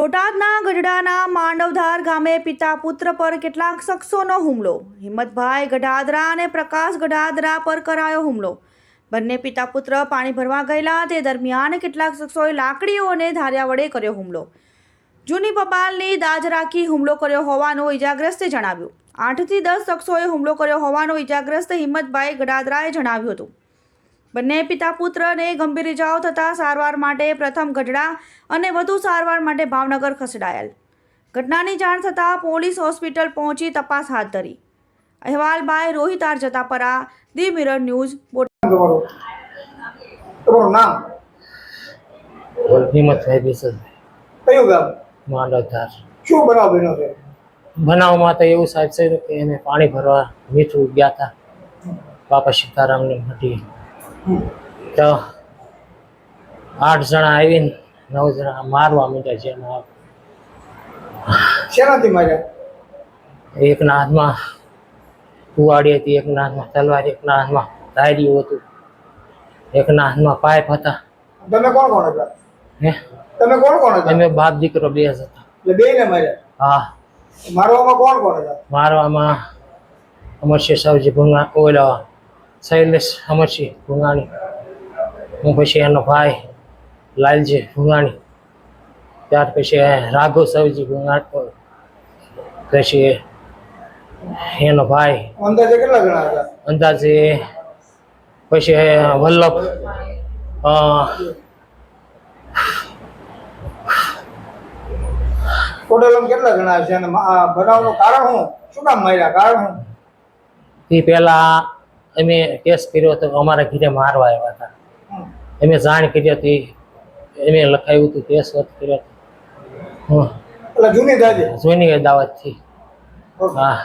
બોટાદના ગઢડાના માંડવધાર ગામે પિતા પુત્ર પર કેટલાક શખ્સોનો હુમલો। હિંમતભાઈ ગઢાદરા અને પ્રકાશ ગઢાદરા પર કરાયો હુમલો। બંને પિતા પુત્ર પાણી ભરવા ગયેલા તે દરમિયાન કેટલાક શખ્સોએ લાકડીઓ અને ધારિયા વડે કર્યો હુમલો। જૂની પપાલની દાજ રાખી હુમલો કર્યો હોવાનું ઇજાગ્રસ્તે જણાવ્યું। 8 થી 10 શખ્સોએ હુમલો કર્યો હોવાનું ઇજાગ્રસ્ત હિંમતભાઈ ગઢાદરાએ જણાવ્યું હતું। બંને પિતા પુત્રને ગંભીર ઇજાઓ થતાં સારવાર માટે પ્રથમ ગઢડા અને વધુ સારવાર માટે ભાવનગર ખસેડાયેલ। ઘટનાની જાણ થતાં પોલીસ હોસ્પિટલ પહોંચી તપાસ હાથ ધરી। અહેવાલ by Rohit R Jatapara, the mirror news, Botad. તમારું નામ? હિંમતભાઈ બિસલભાઈ। કયું ગામ? માંડવધાર। શું બનાવ બન્યો છે? બનાવમાં તો એવું સાહેબ છે કે એને પાણી ભરવા મીઠું ગયા હતા બાપા સીતારામની મઢી, તો 8 જણા આવીને 9 જણા મારવા માંડ્યા છે। એમાં શેનાથી માર્યા? એકના હાથમાં કુવાડી હતી, એકના હાથમાં તલવાર, એકના હાથમાં ધાર્યું હતું, એકના હાથમાં પાઇપ હતા। તમે કોણ કોણ હતા? હે, તમે કોણ કોણ હતા? અમે બાપ દીકરો 2 જ હતા। એટલે બેયને માર્યા? હા। મારવામાં કોણ કોણ હતા? મારવામાં અમરસિંહ સાવજી ભૂંગા, ઓલા શૈલેષ અમરસિંહ ભૂંગાણી, હું પછી એનો ભાઈ લાલજી ભૂંગાણી, ત્યાર પછી રાઘવ સાવજી ભૂંગાણી, પછી એનો ભાઈ। અંદાજે કેટલા જણા હતા? અંદાજે પછી વલ્લભ ટોટલ કેટલા જણા છે? અને આ બનાવનું કારણ શું કામ માર્યા? કારણ શું? એ પહેલા અમે કેસ કર્યો હતો, અમારા ઘરે મારવા આવ્યા હતા, અમે જાણ કરી હતી, અમે લખાયું હતું, કેસ કર્યો હતો। એટલે જૂની દાદી? જૂની દાવતથી। હા।